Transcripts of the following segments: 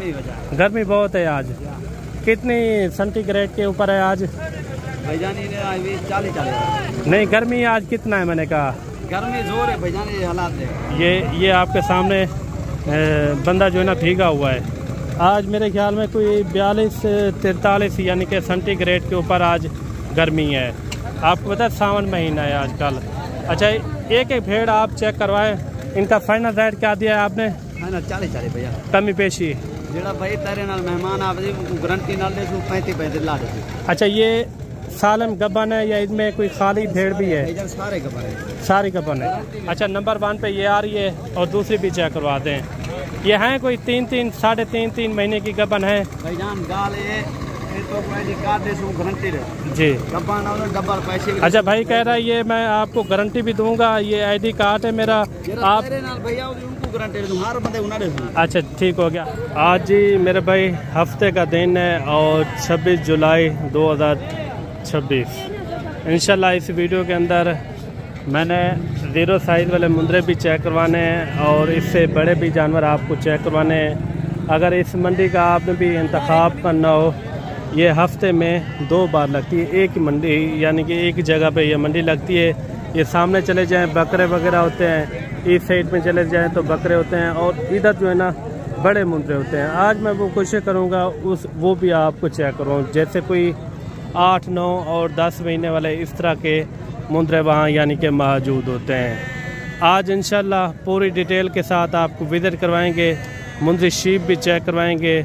गर्मी बहुत है आज। कितनी सेंटीग्रेड के ऊपर है आज? भाईजान 40 नहीं, गर्मी आज कितना है? मैंने कहा गर्मी जोर है भाईजान, ये हालात है। ये आपके सामने बंदा जो है ना भीगा हुआ है। आज मेरे ख्याल में कोई 42-43 यानी कि सेंटीग्रेड के ऊपर आज गर्मी है। आपको पता है सावन महीना है आजकल। अच्छा, एक भेड़ आप चेक करवाएं, इनका फाइनल रेट क्या दिया है आपने? 40 भैया, कमी पेशी जेड़ा भाई तेरे नाल मेहमान आवे गारंटी नाल दे 35 ला दे। अच्छा, ये सालन गबन है या इसमें कोई खाली भेड़ भी है? सारे गबन है, सारी गबन है। अच्छा, नंबर 1 पे ये आ रही है और दूसरी भी चेक करवा दें। ये हैं कोई 3-3, 3.5 महीने की गबन है भाईजान। गाल ये तो कार्ड दे गारंटी जी। गबन और डबल पैसे। अच्छा, भाई कह रहा है ये मैं आपको गारंटी भी दूंगा, ये आईडी कार्ड है मेरा। आप भैया उनको गारंटी दूंगा, हर बंदे उन्हें दूंगा। अच्छा, ठीक हो गया। आज जी मेरे भाई हफ्ते का दिन है और 26 जुलाई 2026। इंशाल्लाह इस वीडियो के अंदर मैंने 0 साइज़ वाले मुंदरे भी चेक करवाने हैं और इससे बड़े भी जानवर आपको चेक करवाने हैं। अगर इस मंडी का आपने भी इंतखाब करना हो, ये हफ्ते में 2 बार लगती है। एक मंडी यानी कि एक जगह पे ये मंडी लगती है। ये सामने चले जाएं बकरे वगैरह होते हैं, इस साइड में चले जाएं तो बकरे होते हैं और इधर जो है ना बड़े मुंदरे होते हैं। आज मैं वो कोशिश करूँगा वो भी आपको चेक करूँ, जैसे कोई 8, 9 और 10 महीने वाले इस तरह के मुंदरे वहाँ यानी कि मौजूद होते हैं। आज इंशाल्लाह पूरी डिटेल के साथ आपको विजिट करवाएंगे, मुंदरी शीप भी चेक करवाएंगे,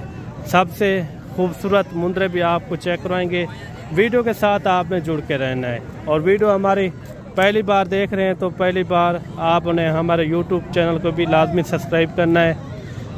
सबसे खूबसूरत मुंदरे भी आपको चेक करवाएंगे। वीडियो के साथ आपने जुड़ के रहना है और वीडियो हमारी पहली बार देख रहे हैं तो पहली बार आपने हमारे YouTube चैनल को भी लाजमी सब्सक्राइब करना है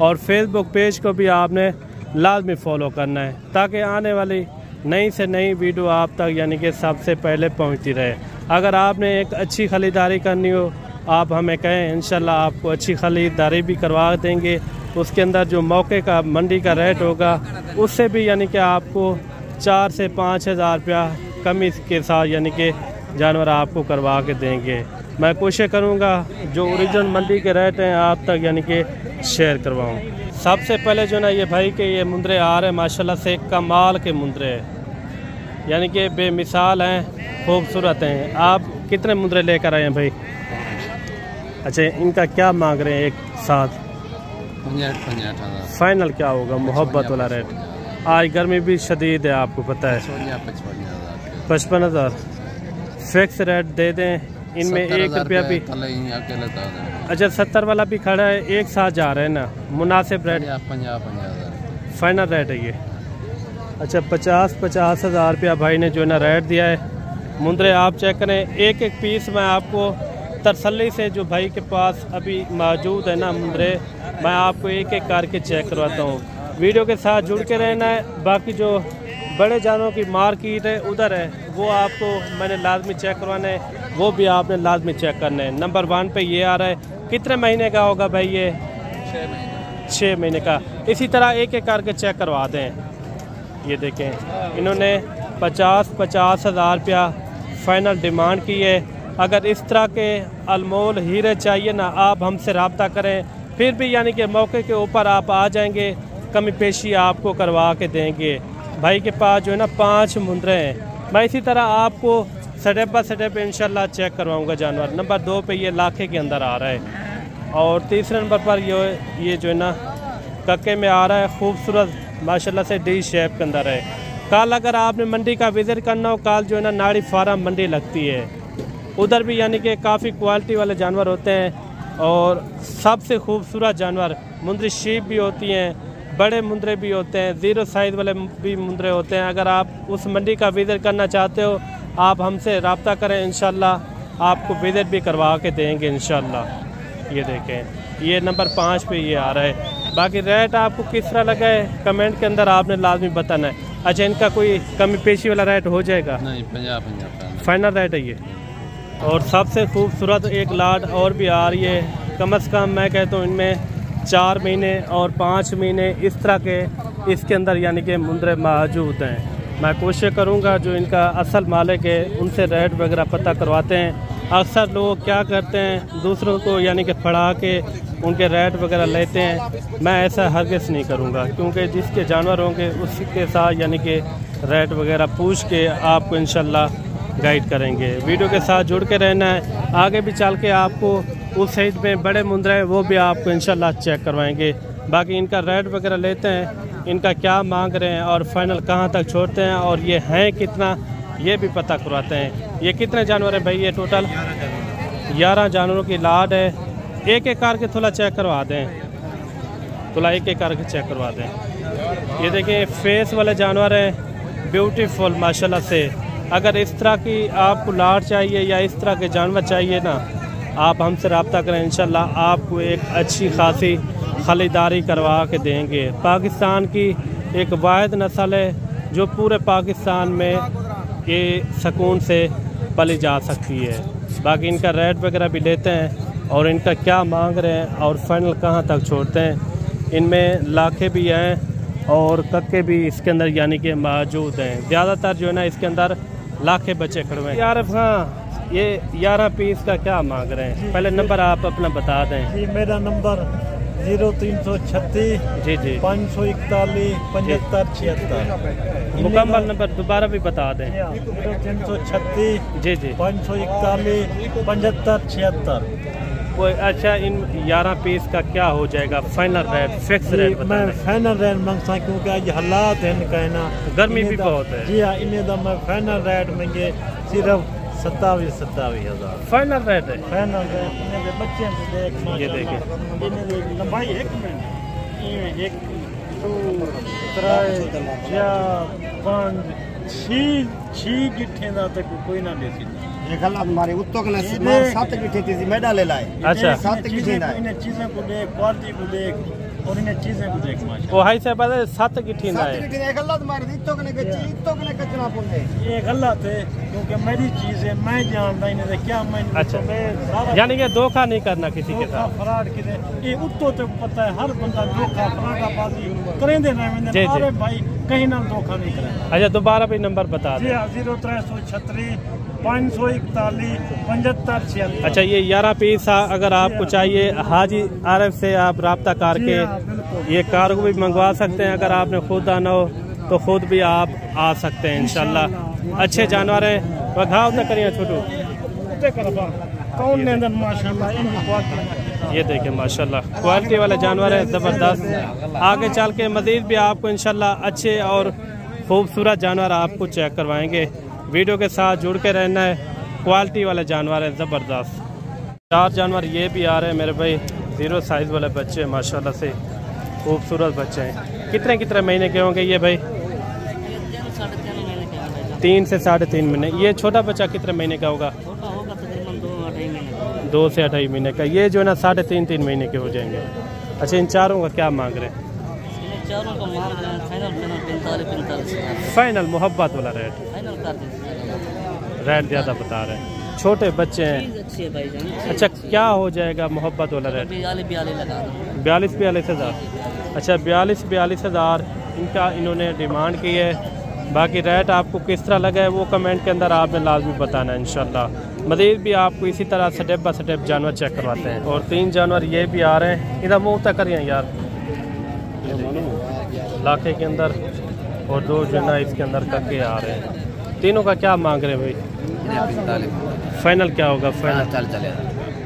और फेसबुक पेज को भी आपने लाजमी फॉलो करना है ताकि आने वाली नई से नई वीडियो आप तक यानी कि सबसे पहले पहुंचती रहे। अगर आपने एक अच्छी ख़रीदारी करनी हो, आप हमें कहें, इंशाल्लाह आपको अच्छी ख़रीदारी भी करवा देंगे। उसके अंदर जो मौके का मंडी का रेट होगा उससे भी यानी कि आपको 4 से 5 हज़ार रुपया कमी के साथ यानी कि जानवर आपको करवा के देंगे। मैं कोशिश करूँगा जो ओरिजिनल मंडी के रेट हैं आप तक यानी कि शेयर करवाऊँ। सबसे पहले जो ना ये भाई के ये मुंदरे आ रहे हैं माशाल्लाह से कमाल के मुंदरे हैं, यानी कि बेमिसाल हैं, खूबसूरत हैं। आप कितने मुंदरे लेकर आए हैं भाई? अच्छा, इनका क्या मांग रहे हैं एक साथ? 50 फाइनल क्या होगा मोहब्बत वाला रेट? आज गर्मी भी शदीद है, आपको पता है। 55,000 फिक्स रेट दे दें। इनमें 1 रुपया भी। अच्छा, 70 वाला भी खड़ा है, एक साथ जा रहे हैं ना, मुनासिब रेट 50 फाइनल रेट है ये। अच्छा, 50 हज़ार रुपया भाई ने जो है ना रेट दिया है। मुंदरे आप चेक करें, एक पीस मैं आपको तसल्ली से जो भाई के पास अभी मौजूद है ना मुंदरे, मैं आपको एक करके चेक करवाता हूँ। वीडियो के साथ जुड़ के रहना है। बाकी जो बड़े जानवरों की मार्केट है उधर है, वो आपको मैंने लाजमी चेक करवाना है, वो भी आपने लाजमी चेक करना है। नंबर 1 पे ये आ रहा है। कितने महीने का होगा भाई ये? 6 महीने का। इसी तरह एक करके चेक करवा दें। ये देखें, इन्होंने 50 हज़ार रुपया फाइनल डिमांड की है। अगर इस तरह के अनमोल हीरे चाहिए ना, आप हमसे रब्ता करें, फिर भी यानी कि मौके के ऊपर आप आ जाएंगे, कमी पेशी आपको करवा के देंगे। भाई के पास जो है ना 5 मुंदरे हैं। मैं इसी तरह आपको स्टेप बाय स्टेप इंशाल्लाह चेक करवाऊंगा जानवर। नंबर 2 पे ये लाखे के अंदर आ रहा है और तीसरे नंबर पर ये जो है ना कक्के में आ रहा है, खूबसूरत माशाल्लाह से डी शेप के अंदर है। कल अगर आपने मंडी का विजिट करना हो, कल जो है ना नाड़ी फार्म मंडी लगती है, उधर भी यानी कि काफ़ी क्वालिटी वाले जानवर होते हैं और सबसे खूबसूरत जानवर मुंदरी शीप भी होती हैं, बड़े मुंदरे भी होते हैं, 0 साइज़ वाले भी मुंदरे होते हैं। अगर आप उस मंडी का विजिट करना चाहते हो, आप हमसे रब्ता करें, इंशाल्लाह आपको विजिट भी करवा के देंगे इंशाल्लाह। ये देखें, ये नंबर 5 पे ये आ रहा है। बाकी रेट आपको किस तरह लगा है कमेंट के अंदर आपने लाजमी बताना है। अच्छा, इनका कोई कमी पेशी वाला रेट हो जाएगा? नहीं, 50 फाइनल रेट है ये। और सबसे खूबसूरत एक लाट और भी आ रही है, कम से कम मैं कहता हूँ इनमें 4 महीने और 5 महीने इस तरह के इसके अंदर यानी कि मुंदरे मौजूद हैं। मैं कोशिश करूंगा जो इनका असल मालिक है उनसे रेट वगैरह पता करवाते हैं। अक्सर लोग क्या करते हैं, दूसरों को यानी कि पढ़ा के उनके रेट वगैरह लेते हैं। मैं ऐसा हरगिज़ नहीं करूँगा, क्योंकि जिसके जानवर होंगे उसके साथ यानी कि रेट वगैरह पूछ के आपको इंशाल्लाह गाइड करेंगे। वीडियो के साथ जुड़ के रहना है। आगे भी चल के आपको उस साइड में बड़े मुंद्रे हैं वो भी आपको इंशाल्लाह चेक करवाएंगे। बाकी इनका रेट वगैरह लेते हैं, इनका क्या मांग रहे हैं और फाइनल कहाँ तक छोड़ते हैं और ये हैं कितना ये भी पता करवाते हैं। ये कितने जानवर हैं भाई? ये टोटल 11 जानवरों की लाड है। एक एक करके थोड़ा चेक करवा दें, थोड़ा एक एक करके चेक करवा दें। ये देखिए फेस वाले जानवर हैं, ब्यूटीफुल माशाल्लाह से। अगर इस तरह की आपको लाड चाहिए या इस तरह के जानवर चाहिए ना, आप हमसे रब्ता करें, इंशाल्लाह आपको एक अच्छी खासी खरीदारी करवा के देंगे। पाकिस्तान की एक वाहिद नस्ल है जो पूरे पाकिस्तान में ये सुकून से पली जा सकती है। बाकी इनका रेट वगैरह भी लेते हैं और इनका क्या मांग रहे हैं और फाइनल कहाँ तक छोड़ते हैं। इनमें लाखे भी हैं और कक्के भी इसके अंदर यानी कि मौजूद हैं। ज़्यादातर जो है ना इसके अंदर लाखे बच्चे खड़े हैं। यार हाँ, ये 11 पीस का क्या मांग रहे हैं? पहले नंबर आप अपना बता दें। जी मेरा नंबर 0336 जी जी 541 75 76। मुकम्मल नंबर दोबारा भी बता दें। 0336 जी जी 541 75 76। कोई अच्छा, इन 11 पीस का क्या हो जाएगा फाइनल रेट? फिक्स रेट बता मैं दें। फाइनल रेट मांगता क्योंकि आज हालात है इनका है ना, गर्मी भी बहुत है। जी हाँ, इन्हें तो मैं फाइनल रेट मांगे सिर्फ 27,000। फाइनल रेट है। फाइनल रेट इन्हें दे बच्चे को देख, ये देखें, इन्हें दे लंबाई 1 मिनट, ये 1 2 3 4 5 6 गिट्ठे दा तक कोई ना दे सी। ये गलत मारे उत्तो कने 7 गिट्ठे थी मेडा ले लाए। अच्छा 7 गिट्ठे ना इन्हें चीजें को देख, क्वालिटी को देख और इन्हें चीजें को देख माशा। वो हाई से पता 7 गिट्ठी ना 7 है। गिट्ठे ये गलत मारे उत्तो कने कच्ची, उत्तो कने कचना पुंदे। ये गलत है क्योंकि मेरी चीज है, मैं जानता इन्हें दे क्या मैं। अच्छा, मैं सारा यानी कि धोखा नहीं करना किसी के धोखा साथ। फराड किसे ये उत्तो तो पता है, हर बंदा धोखा फराडाबाजी करेंदे ना। जी, मैंने जी। अरे भाई कहीं ना धोखा नहीं करेंगे। अच्छा दोबारा भी नंबर बता जी दें। हाँ, 0336 541 75 76। अच्छा ये 11 पीस अगर आपको चाहिए हाजी आरफ से आप रब्ता करके ये कार्गो भी मंगवा सकते हैं। अगर आपने खुद आना हो तो खुद भी आप आ सकते हैं इंशाल्लाह। अच्छे जानवर हैं। वह घाव तक करिए छोटू। कौन ने अंदर माशाल्लाह इनकी क्वालिटी। ये देखें माशाल्लाह क्वालिटी वाले जानवर है, ज़बरदस्त। आगे चल के मज़ीद भी आपको इंशाल्लाह अच्छे और खूबसूरत जानवर आपको चेक करवाएंगे। वीडियो के साथ जुड़ के रहना है। क्वालिटी वाले जानवर है ज़बरदस्त। 4 जानवर ये भी आ रहे हैं मेरे भाई, 0 साइज़ वाले बच्चे माशाल्लाह से खूबसूरत बच्चे हैं। कितने कितने महीने के होंगे ये भाई? 3 से 3.5 महीने। ये छोटा बच्चा कितने महीने का होगा? 2 से 2.5 महीने का। ये जो है ना 3.5 महीने के हो जाएंगे। अच्छा इन चारों का क्या मांग रहे हैं? चारों का मांग रहे हैं फाइनल 45 फाइनल मोहब्बत वाला रेट? फाइनल कर दीजिए। रेट ज़्यादा बता रहे हैं, छोटे बच्चे हैं। अच्छी है भाईजान। अच्छा क्या हो जाएगा मोहब्बत वाला रेट? 42 लगा दो। 42 हज़ार। अच्छा 42 हज़ार इनका इन्होंने डिमांड की है। बाकी रेट आपको किस तरह लगा है वो कमेंट के अंदर आपने लाजमी बताना है इंशाल्लाह। मज़ीद भी आपको इसी तरह स्टेप बाय स्टेप जानवर चेक करवाते हैं। और 3 जानवर ये भी आ रहे हैं। इधर मुँह तक करिए यार, लाखे के अंदर। और 2 जो है ना इसके अंदर कक्के आ रहे हैं। तीनों का क्या मांग रहे हैं भाई? फाइनल क्या होगा? फाइनल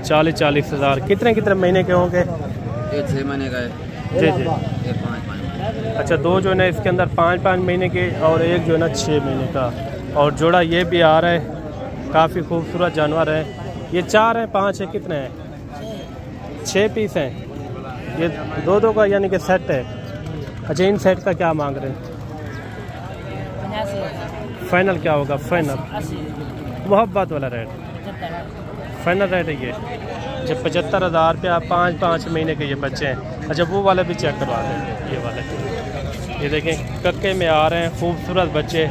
40 हज़ार। कितने कितने महीने के होंगे? 6 महीने का है। जी जी। 5 अच्छा 2 जो है ना इसके अंदर 5 महीने के और 1 जो है ना 6 महीने का। और जोड़ा ये भी आ रहा है। काफ़ी खूबसूरत जानवर है। ये 4 हैं 5 है कितने हैं? 6 पीस हैं। ये 2 का यानी कि सेट है। अच्छा इन सेट का क्या मांग रहे हैं? 85 फाइनल क्या होगा? फाइनल 80 मोहब्बत वाला रेट? 75 फाइनल रेट है ये। जब 75,000 रुपया 5 महीने के ये बच्चे हैं। अच्छा वो वाले भी चेक करवा दें। ये वाले ये देखें कक्के में आ रहे हैं, खूबसूरत बच्चे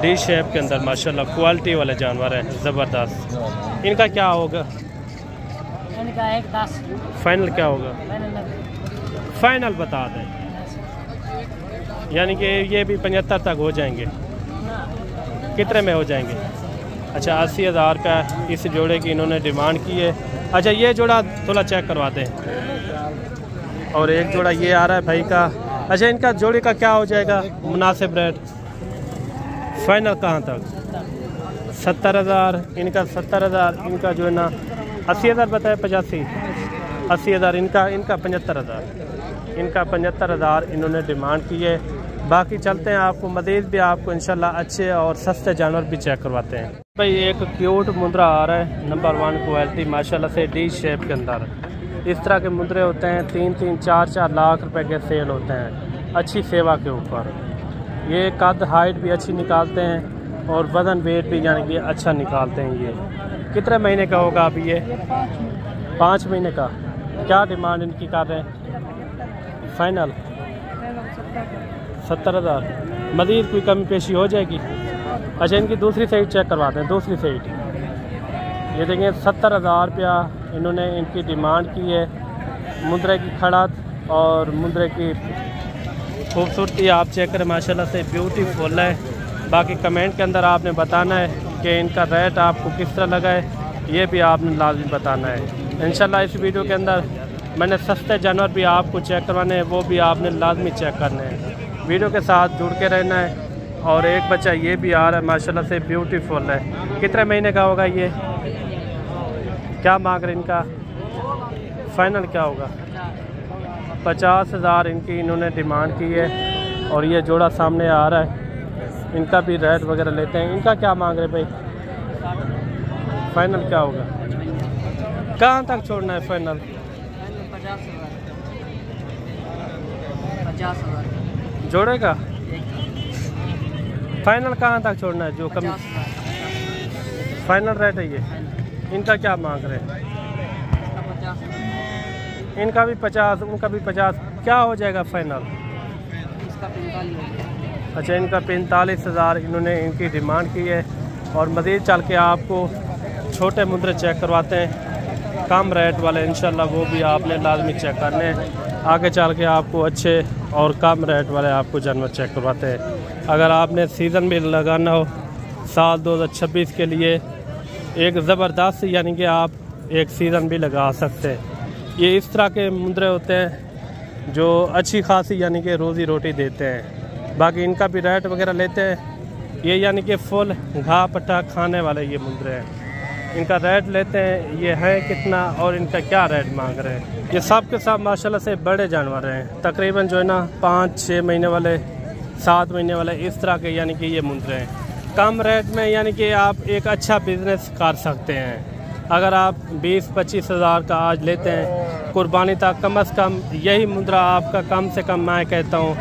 डी शेप के अंदर माशाल्लाह क्वालिटी वाले जानवर हैं ज़बरदस्त। इनका क्या होगा? इनका 10 फाइनल क्या होगा? फाइनल फाइनल बता दें, यानी कि ये भी 75 तक हो जाएंगे। कितने में हो जाएंगे? अच्छा 80,000 का इस जोड़े की इन्होंने डिमांड की है। अच्छा ये जोड़ा थोड़ा चेक करवाते हैं। और एक जोड़ा ये आ रहा है भाई का। अच्छा इनका जोड़ी का क्या हो जाएगा मुनासिब रेट? फाइनल कहाँ तक? 70,000 इनका, 70,000 इनका जो है ना, 80,000 बताए, 85, 80,000 इनका, इनका 75,000, इनका 75,000 इन्होंने डिमांड की है। बाकी चलते हैं आपको मज़ीद भी आपको इंशाल्लाह अच्छे और सस्ते जानवर भी चेक करवाते हैं। भाई एक क्यूट मुंद्रा आ रहा है नंबर 1 क्वालिटी माशाल्लाह से डी शेप के अंदर। इस तरह के मुंद्रे होते हैं 3-3, 4-4 लाख रुपए के सेल होते हैं अच्छी सेवा के ऊपर। ये कद हाइट भी अच्छी निकालते हैं और वज़न वेट भी यानी कि अच्छा निकालते हैं। ये कितने महीने का होगा अभी? ये 5 महीने का। क्या डिमांड इनकी कर रहे हैं? फाइनल 70,000। मज़ीद कोई कमी पेशी हो जाएगी? अच्छा इनकी दूसरी साइड चेक करवाते हैं। दूसरी साइड ये देखें 70,000 रुपया इन्होंने इनकी डिमांड की है। मुंद्रे की खड़त और मुंद्रे की खूबसूरती आप चेक करें माशाल्लाह से ब्यूटीफुल है। बाकी कमेंट के अंदर आपने बताना है कि इनका रेट आपको किस तरह लगा है, ये भी आपने लाजमी बताना है। इंशाल्लाह इस वीडियो के अंदर मैंने सस्ते जानवर भी आपको चेक करवाने हैं, वो भी आपने लाजमी चेक करने हैं। वीडियो के साथ जुड़ के रहना है। और एक बच्चा ये भी आ रहा है माशाल्लाह से ब्यूटीफुल है। कितने महीने का होगा ये? क्या मांग रहे इनका? फाइनल क्या होगा? 50,000 इनकी इन्होंने डिमांड की है। और ये जोड़ा सामने आ रहा है, इनका भी रेट वगैरह लेते हैं। इनका क्या मांग रहे भाई? फाइनल क्या होगा? कहाँ तक छोड़ना है फाइनल? 50,000 जोड़े का फाइनल कहाँ तक छोड़ना है? जो कम फाइनल रेट है ये। इनका क्या मांग रहे हैं? इनका भी 50, उनका भी 50। क्या हो जाएगा फाइनल? अच्छा इनका 45,000 इन्होंने इनकी डिमांड की है। और मज़ीद चल के आपको छोटे मुंद्रे चेक करवाते हैं कम रेट वाले इंशाल्लाह, वो भी आपने लाजमी चेक करने हैं। आगे चल के आपको अच्छे और कम रेट वाले आपको जानवर चेक करवाते हैं। अगर आपने सीज़न भी लगाना हो साल 2026 के लिए एक ज़बरदस्त यानी कि आप एक सीज़न भी लगा सकते हैं। ये इस तरह के मुंद्रे होते हैं जो अच्छी खासी यानी कि रोज़ी रोटी देते हैं। बाकी इनका भी रेट वगैरह लेते हैं। ये यानी कि फुल घाह पट्टा खाने वाले ये मुंद्रे हैं। इनका रेट लेते हैं। ये है कितना और इनका क्या रेट मांग रहे हैं? ये सब के सब माशाल्लाह से बड़े जानवर हैं, तकरीबन जो है ना 5-6 महीने वाले, 7 महीने वाले, इस तरह के यानी कि ये मुंद्रे हैं। कम रेट में यानी कि आप एक अच्छा बिजनेस कर सकते हैं। अगर आप 20-25 हज़ार का आज लेते हैं कुर्बानी तक, कम से कम यही मुंद्रा आपका कम से कम मैं कहता हूँ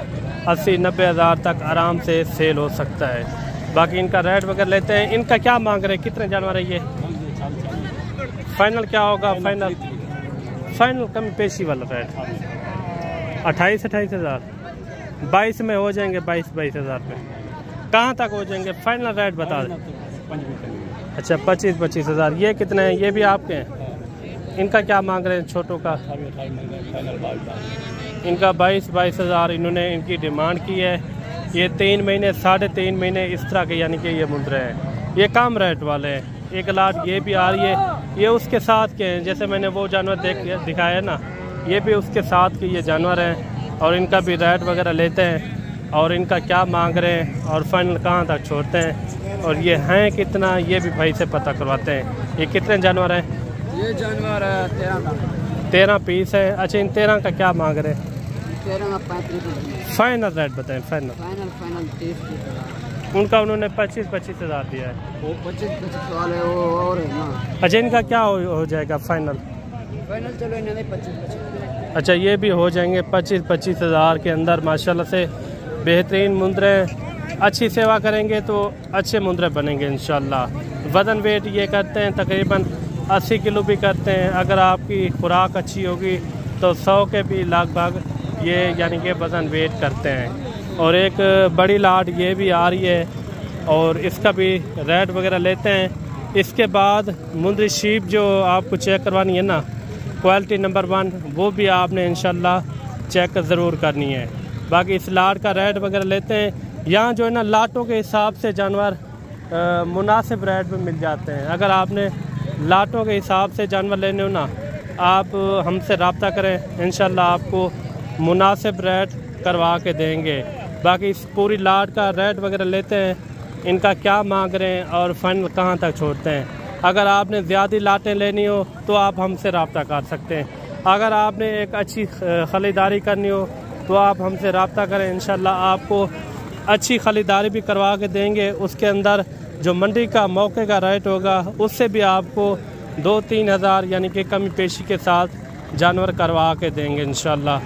80-90 हज़ार तक आराम से सेल हो सकता है। बाकी इनका रेट वगैरह लेते हैं। इनका क्या मांग रहे हैं? कितने जानवर है ये? फाइनल क्या होगा? फाइनल कम पेशी वाला रेट 28-28 हज़ार, 22 में हो जाएंगे, 22-22 हज़ार में। कहाँ तक हो जाएंगे? फाइनल रेट बता दें। अच्छा 25-25 हज़ार। ये कितने हैं? ये भी आपके हैं। इनका क्या मांग रहे हैं छोटों का? इनका 22-22 हज़ार इन्होंने इनकी डिमांड की है। ये 3 महीने 3.5 महीने इस तरह के यानी कि ये मुंद्रे हैं। ये कम रेट वाले हैं। एक लाट ये भी आ रही है। ये उसके साथ के हैं, जैसे मैंने वो जानवर दिखाया ना, ये भी उसके साथ के ये जानवर हैं। और इनका भी रेट वगैरह लेते हैं और इनका क्या मांग रहे हैं और फाइनल कहाँ तक छोड़ते हैं और ये हैं कितना, ये भी भाई से पता करवाते हैं। ये कितने जानवर हैं? ये जानवर 13 पीस है। अच्छा इन 13 का क्या मांग रहे हैं? 13 का 35। फाइनल रेट बताएं। फाइनल 30। उनका उन्होंने 25-25 हज़ार दिया है। वो 25 वाले वो और है ना। अच्छा इनका क्या हो जाएगा फाइनल? चलो इन्होंने 25। अच्छा ये भी हो जाएंगे 25-25 हज़ार के अंदर। माशाल्लाह से बेहतरीन मुंद्रे, अच्छी सेवा करेंगे तो अच्छे मुंद्रे बनेंगे इंशाल्लाह। वज़न वेट ये करते हैं तकरीबन 80 किलो भी करते हैं। अगर आपकी खुराक अच्छी होगी तो 100 के भी लगभग ये यानी कि वज़न वेट करते हैं। और एक बड़ी लाट ये भी आ रही है और इसका भी रेट वगैरह लेते हैं। इसके बाद मुंद्री शीप जो आपको चेक करवानी है ना, क्वालिटी नंबर 1, वो भी आपने इंशाल्लाह चेक ज़रूर करनी है। बाकी इस लाट का रेट वगैरह लेते हैं। यहाँ जो है ना लाटों के हिसाब से जानवर मुनासिब रेट में मिल जाते हैं। अगर आपने लाटों के हिसाब से जानवर लेने हो ना, आप हमसे रब्ता करें, इंशाल्लाह आपको मुनासिब रेट करवा के देंगे। बाकी इस पूरी लाट का रेट वगैरह लेते हैं, इनका क्या मांग रहे हैं और फाइनल कहाँ तक छोड़ते हैं। अगर आपने ज़्यादा लाटें लेनी हो तो आप हमसे रब्ता कर सकते हैं। अगर आपने एक अच्छी ख़रीदारी करनी हो तो आप हमसे रब्ता करें, इंशाल्लाह आपको अच्छी ख़रीदारी भी करवा के देंगे। उसके अंदर जो मंडी का मौके का रेट होगा उससे भी आपको 2-3 हज़ार यानी कि कमी पेशी के साथ जानवर करवा के देंगे इंशाल्लाह।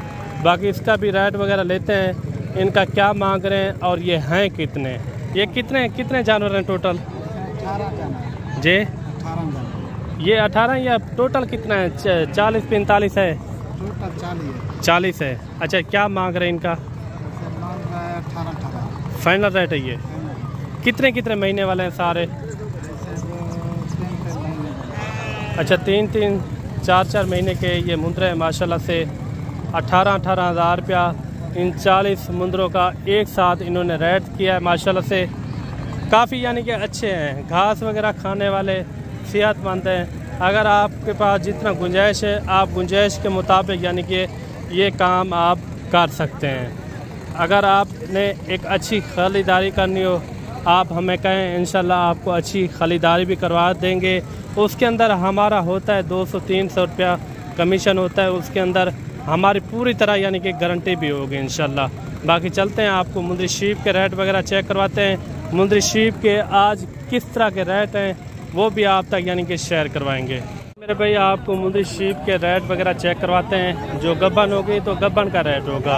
बाकी इसका भी रेट वगैरह लेते हैं, इनका क्या मांग रहे हैं और ये हैं कितने, ये कितने जानवर हैं टोटल? 18 जी 18 ये 18 या टोटल कितना है? 40-45 है? टोटल 40 है। अच्छा, क्या मांग रहे हैं इनका? 18 फाइनल रेट है ये? कितने महीने वाले हैं सारे? अच्छा, 3-4 महीने के ये मुंदरे हैं माशाल्लाह से। 18 हज़ार रुपया इन 40 मुंदरों का एक साथ इन्होंने रेट किया है माशाल्लाह से। काफ़ी यानी कि अच्छे हैं, घास वगैरह खाने वाले, सेहतमंद हैं। अगर आपके पास जितना गुंजाइश है, आप गुंजाइश के मुताबिक यानी कि ये काम आप कर सकते हैं। अगर आपने एक अच्छी ख़रीदारी करनी हो, आप हमें कहें, इंशाल्लाह आपको अच्छी ख़रीदारी भी करवा देंगे। उसके अंदर हमारा होता है 200-300 रुपया कमीशन होता है, उसके अंदर हमारी पूरी तरह यानी कि गारंटी भी होगी इंशाल्लाह। बाकी चलते हैं, आपको मुंदरी शीप के रेट वगैरह चेक करवाते हैं। मुंदरी शीप के आज किस तरह के रेट हैं वो भी आप तक यानी कि शेयर करवाएंगे। मेरे भाई आपको मुंदरी शीप के रेट वगैरह चेक करवाते हैं। जो गब्बन होगी तो गब्बन का रेट होगा,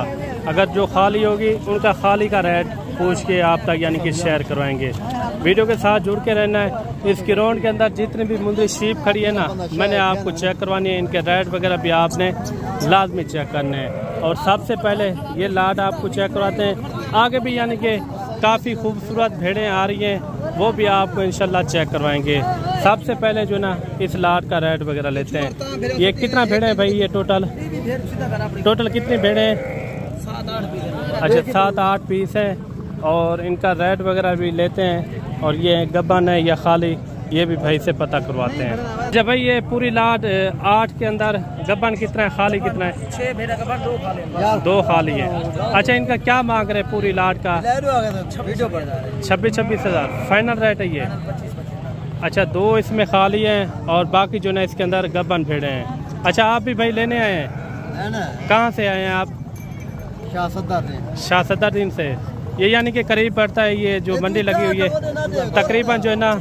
अगर जो खाली होगी उनका खाली का रेट पूछ के आप तक यानी कि शेयर करवाएंगे। वीडियो के साथ जुड़ के रहना है। इस ग्राउंड के अंदर जितनी भी मुंदरी शीप खड़ी है ना, मैंने आपको चेक करवानी है, इनके रेट वगैरह भी आपने लाजमी चेक करने हैं। और सबसे पहले ये लाट आपको चेक करवाते हैं। आगे भी यानी कि काफ़ी खूबसूरत भेड़ें आ रही हैं, वो भी आपको इंशाल्लाह चेक करवाएंगे। सबसे पहले जो ना इस लाट का रेट वगैरह लेते हैं। ये कितना भेड़े हैं भाई? ये टोटल कितनी भेड़े हैं? अच्छा, 7-8 पीस है। और इनका रेट वगैरह भी लेते हैं। और ये गब्बन है या खाली, ये भी भाई से पता करवाते हैं। जब भाई ये पूरी लाट 8 के अंदर गब्बन कितना है, खाली कितना है? 6 भेड़ा गब्बन, 2 खाली। 2 खाली है। अच्छा, इनका क्या मांग रहे हैं पूरी लाट का? 26 हज़ार फाइनल रेट है ये? अच्छा, 2 इसमें खाली हैं और बाकी जो ना इसके अंदर गब्बन भेड़े हैं। अच्छा, आप भी भाई लेने आए हैं? कहाँ से आए हैं आप? शाहसद्दार दिन से। ये यानी कि करीब पड़ता है, ये जो मंडी लगी हुई है तकरीबन जो है ना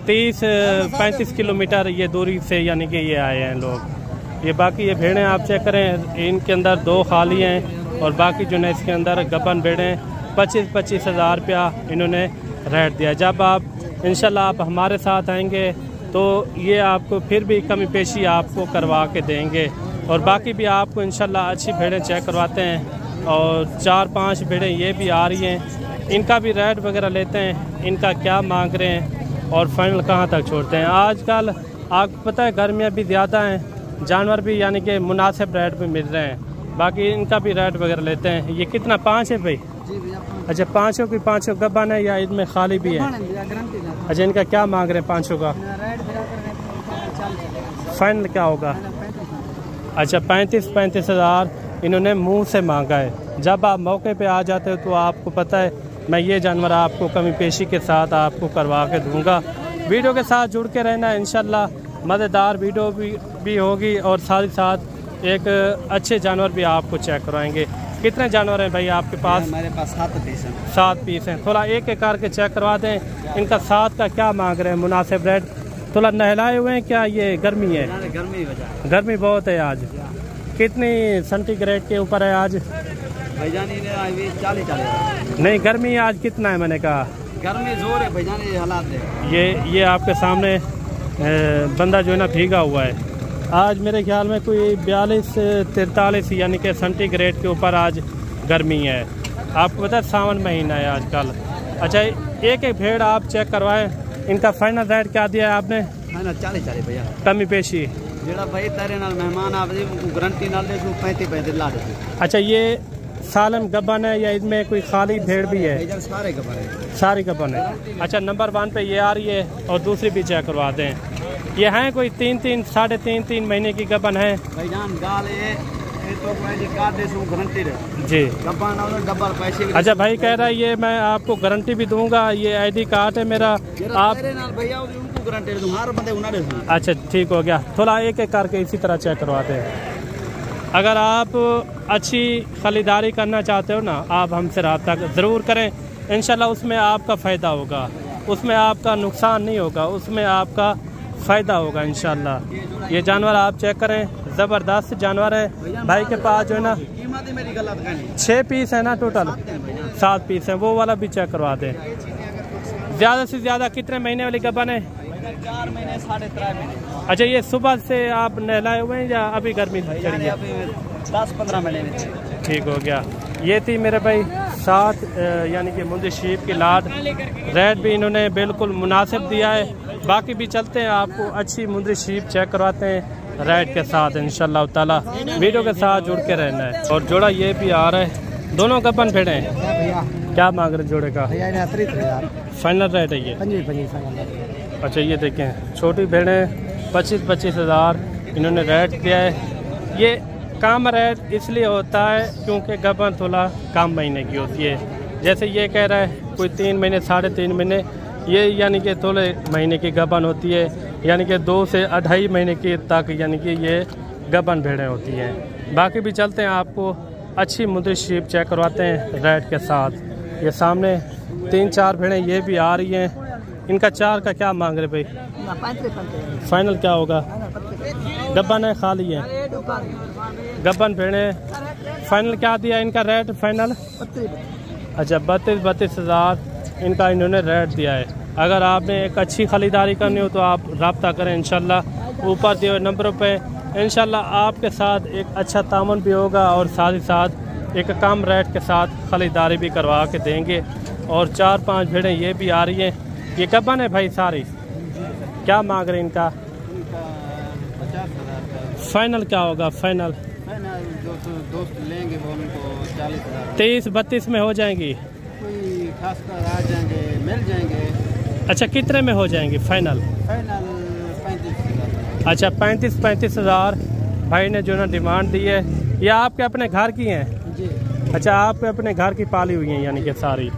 30-35 किलोमीटर ये दूरी से यानी कि ये आए हैं लोग। ये बाकी ये भेड़ें आप चेक करें, इनके अंदर 2 खाली हैं और बाकी जो है इसके अंदर गब्बन भेड़ें। 25 हज़ार रुपया इन्होंने रेट दिया। जब आप इंशाल्लाह आप हमारे साथ आएंगे तो ये आपको फिर भी कमी पेशी आपको करवा के देंगे। और बाकी भी आपको इंशाल्लाह अच्छी भेड़ें चेक करवाते हैं। और 4-5 भेड़ें ये भी आ रही हैं, इनका भी रेट वगैरह लेते हैं, इनका क्या मांग रहे हैं और फाइनल कहाँ तक छोड़ते हैं। आजकल आपको पता है गर्मियाँ भी ज़्यादा हैं, जानवर भी यानी कि मुनासिब रेट पे मिल रहे हैं। बाकी इनका भी रेट वगैरह लेते हैं। ये कितना? 5 है भाई? अच्छा, 5 की 5 गब्बन है या इनमें खाली भी है? अच्छा, इनका क्या मांग रहे हैं 5 का? फाइनल क्या होगा? अच्छा, 35 हज़ार इन्होंने मुंह से मांगा है। जब आप मौके पे आ जाते हो तो आपको पता है मैं ये जानवर आपको कमी पेशी के साथ आपको करवा के दूंगा। वीडियो के साथ जुड़ के रहना है, इंशाल्लाह मज़ेदार वीडियो भी होगी और साथ ही साथ एक अच्छे जानवर भी आपको चेक करवाएंगे। कितने जानवर हैं भाई आपके पास? हमारे पास 7 पीस हैं। 7 पीस हैं। थोड़ा एक करके चेक करवा दें। इनका 7 का क्या मांग रहे हैं मुनासिब रेट? थोड़ा नहलाए हुए हैं क्या? ये गर्मी है? गर्मी बहुत है आज। कितनी सेंटीग्रेड के ऊपर है आज? भाईजान 40 नहीं, गर्मी आज कितना है? मैंने कहा गर्मी जोर है भाईजान, ये हालात है। ये आपके सामने बंदा जो है ना भीगा हुआ है। आज मेरे ख्याल में कोई 42-43 यानी कि सेंटीग्रेड के ऊपर आज गर्मी है। आपको पता है सावन महीना है आजकल। अच्छा, एक भेड़ आप चेक करवाएं। इनका फाइनल रेट क्या दिया है आपने? 40 भैया कमी पेशी जेड़ा भाई तेरे नाल मेहमान आप गारंटी नाल दे 35 ला दे। अच्छा, ये सालम गबन है या इसमें कोई खाली भेड़ भी है? भाईजान सारे गबर है। सारी गबन है। अच्छा, नंबर 1 पे ये आ रही है और दूसरी भी चेक करवा दें। ये हैं कोई 3-3 साढ़े 3 महीने की गबन है भाईजान। गाल ये तो मैं कार्ड दे दूं गारंटी है जी। गबन और गबर पैसे। अच्छा, भाई कह रहा है ये मैं आपको गारंटी भी दूंगा, ये आईडी कार्ड है मेरा, आप भैया उनको गारंटी दूं, हर बंदे उन्हें दे दूं। अच्छा ठीक हो गया। थोड़ा एक एक करके इसी तरह चेक करवाते हैं। अगर आप अच्छी खरीदारी करना चाहते हो ना, आप हमसे रब्ता ज़रूर करें, इंशाल्लाह उसमें आपका फ़ायदा होगा, उसमें आपका नुकसान नहीं होगा, उसमें आपका फ़ायदा होगा इंशाल्लाह। ये जानवर आप चेक करें, ज़बरदस्त जानवर है। भाई के पास जो है ना 6 पीस है ना, टोटल 7 पीस हैं, वो वाला भी चेक करवा दें। ज़्यादा से ज़्यादा कितने महीने वाली गबन है? 4 महीने 3.5 महीने। अच्छा, ये सुबह से आप नहलाए हुए हैं या अभी गर्मी चढ़ी है? 10-15 महीने में। ठीक हो गया। ये थी मेरे भाई 7 यानी कि मुंदी शीप की लाट। रेट भी इन्होंने बिल्कुल मुनासिब दिया है। बाकी भी चलते हैं, आपको अच्छी मुंदी शीप चेक करवाते हैं रेट के साथ इंशाल्लाह ताला। वीडियो के साथ जुड़ के रहना है। और जोड़ा ये भी आ रहा है, दोनों गबन भेड़े हैं। क्या मांग रहे जोड़े का? फाइनल रेट है ये? 25। अच्छा, ये देखें छोटी भेड़ें 25-25 हज़ार इन्होंने रेट किया है। ये कम रेट इसलिए होता है क्योंकि गबन थोड़ा कम महीने की होती है। जैसे ये कह रहा है कोई 3 महीने 3.5 महीने, ये यानी कि थोड़े महीने की गबन होती है, यानी कि 2 से 2.5 महीने की तक यानी कि ये गबन भेड़ें होती हैं। बाकी भी चलते हैं, आपको अच्छी मुद्री शीप चेक करवाते हैं रेट के साथ। ये सामने 3-4 भेड़ें ये भी आ रही हैं। इनका 4 का क्या मांग रहे भाई? फाइनल क्या होगा? गबन है खाली है? गबन भेड़े फाइनल क्या दिया इनका रेट फाइनल? अच्छा, 32 हज़ार इनका इन्होंने रेट दिया है। अगर आपने एक अच्छी खरीदारी करनी हो तो आप रब्ता करें इंशाल्लाह, ऊपर दिए हुए नंबरों पे। इंशाल्लाह आपके साथ एक अच्छा तामन भी होगा और साथ ही साथ एक कम रेट के साथ खरीदारी भी करवा के देंगे। और 4-5 भेड़ें ये भी आ रही हैं। ये गबन है भाई सारी? क्या मांग रहे हैं इनका? 50,000। फाइनल क्या होगा? फाइनल जो दोस्त लेंगे वो उनको 40,000। 23-32 में हो जाएंगी? कोई खास कर आ जाएंगे, मिल जाएंगे। अच्छा, कितने में हो जाएंगी फाइनल? फाइनल 35,000। अच्छा, 35 हज़ार भाई ने जो ना डिमांड दी है। ये आपके अपने घर की हैं? जी। अच्छा, आपके अपने घर की पाली हुई हैं यानी कि सारी।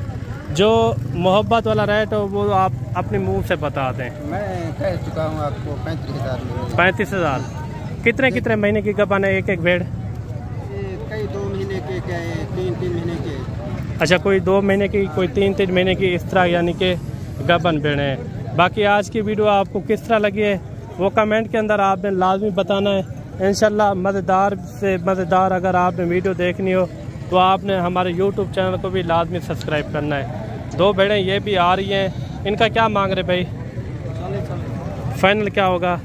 जो मोहब्बत वाला रेट हो वो आप अपने मुंह से बता दें। मैं कह चुका हूँ आपको 35,000। 35,000। कितने महीने की गबन है एक भेड़? कई 2 महीने के, क्या 3 महीने के। अच्छा, कोई 2 महीने की, कोई 3 महीने की, इस तरह यानी कि गबन भेड़ है। बाकी आज की वीडियो आपको किस तरह लगी है वो कमेंट के अंदर आपने लाजमी बताना है। इंशाल्लाह मज़ेदार से मज़ेदार अगर आपने वीडियो देखनी हो तो आपने हमारे YouTube चैनल को भी लाजमी सब्सक्राइब करना है। 2 भेड़ें ये भी आ रही हैं। इनका क्या मांग रहे भाई? फाइनल क्या होगा?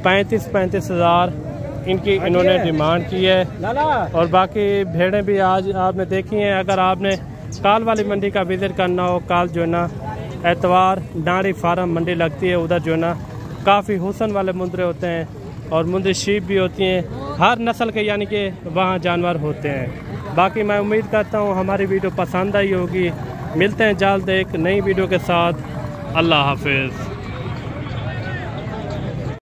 35 हज़ार इनकी इन्होंने डिमांड की है। और बाकी भेड़ें भी आज आपने देखी हैं। अगर आपने काल वाली मंडी का विज़िट करना हो, काल जो है ना एतवार डांडी फार्म मंडी लगती है, उधर जो है ना काफ़ी हुस्न वाले मुंदरे होते हैं और मुंदरी शीप भी होती हैं। हर नस्ल के यानी कि वहाँ जानवर होते हैं। बाकी मैं उम्मीद करता हूँ हमारी वीडियो पसंद आई होगी। मिलते हैं जल्द एक नई वीडियो के साथ। अल्लाह हाफिज़।